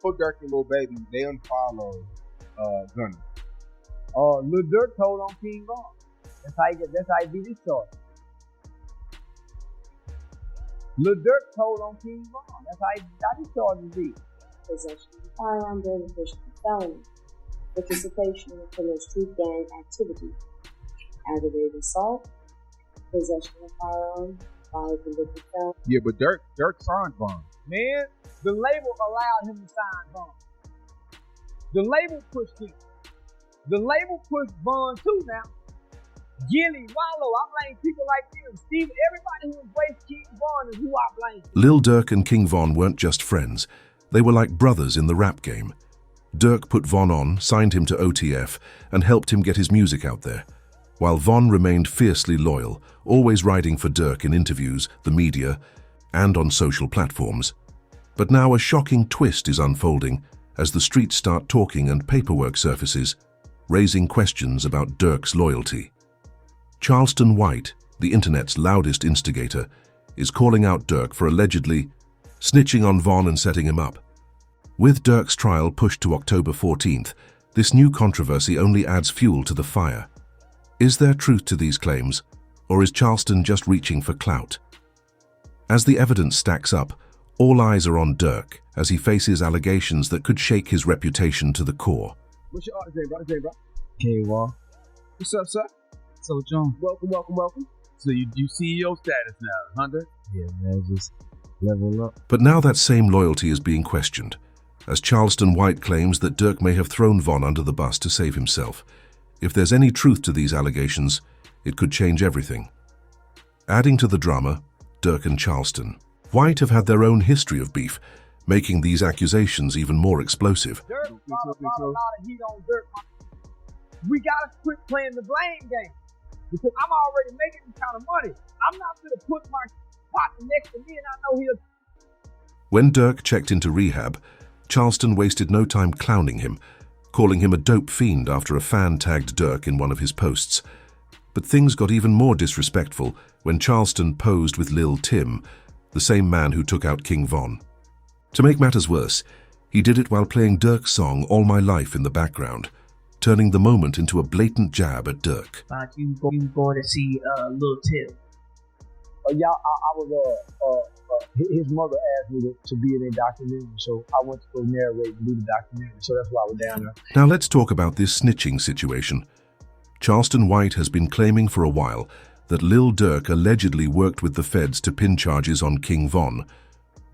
Lil Durk and Lil Baby, they unfollowed Gunna. Lil Durk told on King Von. That's how he beat his charge. Lil Durk told on King Von. That's how he got his charges beat. Possession of a firearm during the push of a felony. Participation in criminal street gang activity. Aggravated assault. Possession of a firearm by a convicted felon. Yeah, but Durk signed Von. Man, the label allowed him to sign Von. The label pushed him. The label pushed Von too now. Gilly, Wallow, I blame people like him. Steve, everybody who embraced King Von is who I blame. Lil Durk and King Von weren't just friends. They were like brothers in the rap game. Durk put Von on, signed him to OTF, and helped him get his music out there, while Von remained fiercely loyal, always riding for Durk in interviews, the media, and on social platforms. But now a shocking twist is unfolding as the streets start talking and paperwork surfaces, raising questions about Durk's loyalty. Charleston White, the internet's loudest instigator, is calling out Durk for allegedly snitching on Von and setting him up. With Durk's trial pushed to October 14th, this new controversy only adds fuel to the fire. Is there truth to these claims, or is Charleston just reaching for clout? As the evidence stacks up, all eyes are on Durk as he faces allegations that could shake his reputation to the core. What's your order today, brother? Today, bro? King Von. What's up, sir? So, John. Welcome. So you CEO status now, Hunter? Yeah, man, just level up. But now that same loyalty is being questioned, as Charleston White claims that Durk may have thrown Von under the bus to save himself. If there's any truth to these allegations, it could change everything. Adding to the drama, Durk and Charleston White have had their own history of beef, making these accusations even more explosive. Dirk brought a lot of heat on Durk. We gotta quit playing the blame game, because I'm already making this kind of money. I'm not gonna put my partner next to me and I know he'll... When Durk checked into rehab, Charleston wasted no time clowning him, calling him a dope fiend after a fan tagged Durk in one of his posts. But things got even more disrespectful when Charleston posed with Lil Tim, the same man who took out King Von. To make matters worse, he did it while playing Durk's song All My Life in the background, turning the moment into a blatant jab at Durk. You going to see Lil Tim? Yeah, I was, his mother asked me to be in a documentary, so I went to go narrate and do the documentary, so that's why I was down there. Now let's talk about this snitching situation. Charleston White has been claiming for a while that Lil Durk allegedly worked with the feds to pin charges on King Von.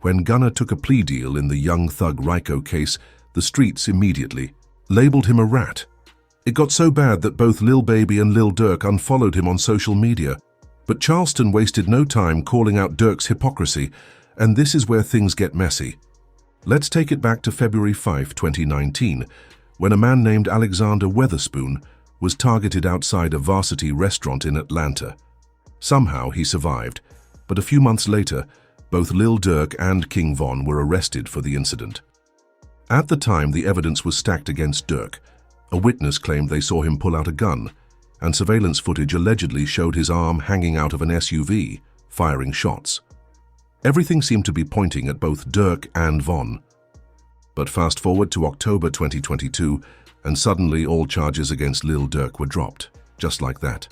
When Gunna took a plea deal in the Young Thug Ryko case, the streets immediately labeled him a rat. It got so bad that both Lil Baby and Lil Durk unfollowed him on social media. But Charleston wasted no time calling out Durk's hypocrisy, and this is where things get messy. Let's take it back to February 5, 2019, when a man named Alexander Weatherspoon was targeted outside a Varsity restaurant in Atlanta. Somehow he survived, but a few months later, both Lil Durk and King Von were arrested for the incident. At the time, the evidence was stacked against Durk. A witness claimed they saw him pull out a gun, and surveillance footage allegedly showed his arm hanging out of an SUV, firing shots. Everything seemed to be pointing at both Durk and Von. But fast forward to October 2022, and suddenly all charges against Lil Durk were dropped, just like that.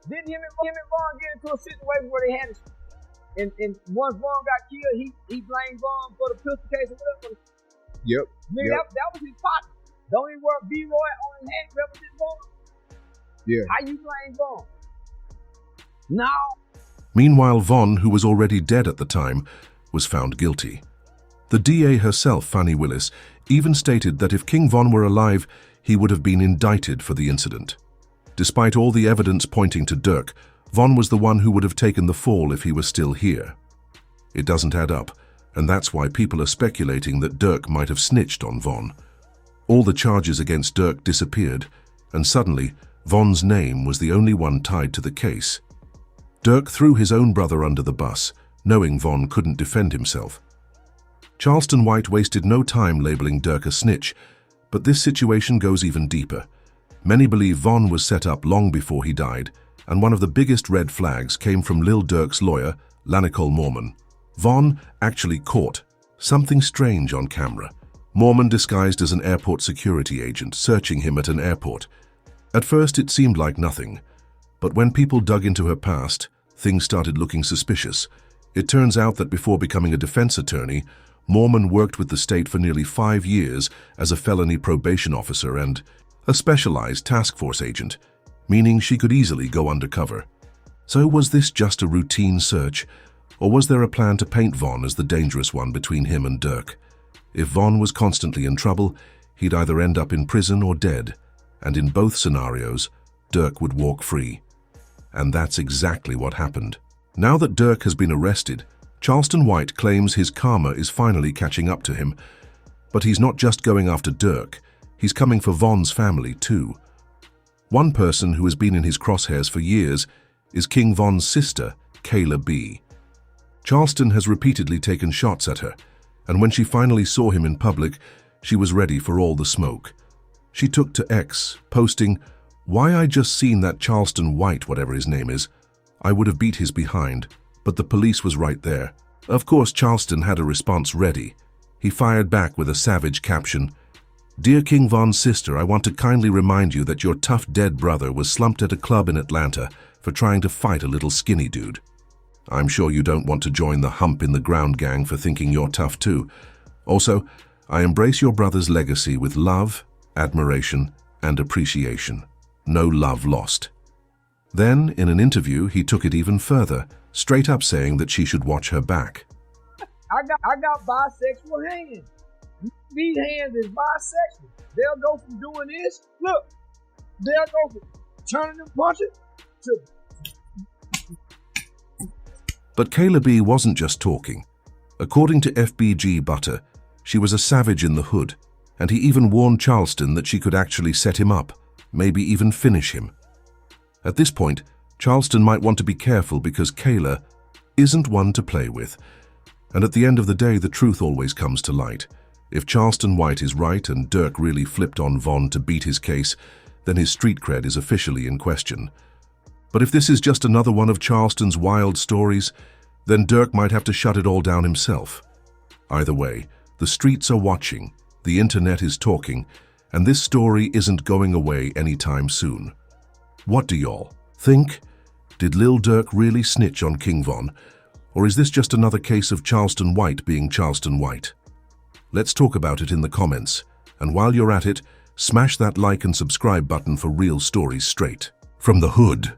Didn't him and Von get into a situation where they had it? And once Von got killed, he blamed Von for the pistol case or whatever. Yep. Nigga, that was his partner. Don't even work B-Roy on his hand represent Von. Yeah. How you blame Von? No. Meanwhile, Von, who was already dead at the time, was found guilty. The DA herself, Fannie Willis, even stated that if King Von were alive, he would have been indicted for the incident. Despite all the evidence pointing to Durk, Von was the one who would have taken the fall if he were still here. It doesn't add up, and that's why people are speculating that Durk might have snitched on Von. All the charges against Durk disappeared, and suddenly, Von's name was the only one tied to the case. Durk threw his own brother under the bus, knowing Von couldn't defend himself. Charleston White wasted no time labeling Durk a snitch, but this situation goes even deeper. Many believe Von was set up long before he died, and one of the biggest red flags came from Lil Durk's lawyer, Lanicole Mormon. Von actually caught something strange on camera, Mormon disguised as an airport security agent, searching him at an airport. At first it seemed like nothing, but when people dug into her past, things started looking suspicious. It turns out that before becoming a defense attorney, Mormon worked with the state for nearly 5 years as a felony probation officer and a specialized task force agent, meaning she could easily go undercover. So was this just a routine search, or was there a plan to paint Vaughn as the dangerous one between him and Durk? If Vaughn was constantly in trouble, he'd either end up in prison or dead, and in both scenarios, Durk would walk free. And that's exactly what happened. Now that Durk has been arrested, Charleston White claims his karma is finally catching up to him. But he's not just going after Durk, he's coming for Vaughn's family too. One person who has been in his crosshairs for years is King Von's sister, Kayla B. Charleston has repeatedly taken shots at her, and when she finally saw him in public, she was ready for all the smoke. She took to X, posting, "Why I just seen that Charleston White, whatever his name is, I would have beat his behind, but the police was right there." Of course, Charleston had a response ready. He fired back with a savage caption, "Dear King Von's sister, I want to kindly remind you that your tough dead brother was slumped at a club in Atlanta for trying to fight a little skinny dude. I'm sure you don't want to join the hump in the ground gang for thinking you're tough too. Also, I embrace your brother's legacy with love, admiration, and appreciation. No love lost." Then, in an interview, he took it even further, straight up saying that she should watch her back. I got bisexual hands. These hands is bisexual. They'll go from doing this, look, they'll go from turning and punching to... But Kayla B wasn't just talking. According to FBG Butter, she was a savage in the hood, and he even warned Charleston that she could actually set him up, maybe even finish him. At this point, Charleston might want to be careful because Kayla isn't one to play with. And at the end of the day, the truth always comes to light. If Charleston White is right and Durk really flipped on Vaughn to beat his case, then his street cred is officially in question. But if this is just another one of Charleston's wild stories, then Durk might have to shut it all down himself. Either way, the streets are watching, the internet is talking, and this story isn't going away anytime soon. What do y'all think? Did Lil Durk really snitch on King Von? Or is this just another case of Charleston White being Charleston White? Let's talk about it in the comments. And while you're at it, smash that like and subscribe button for real stories straight from the hood.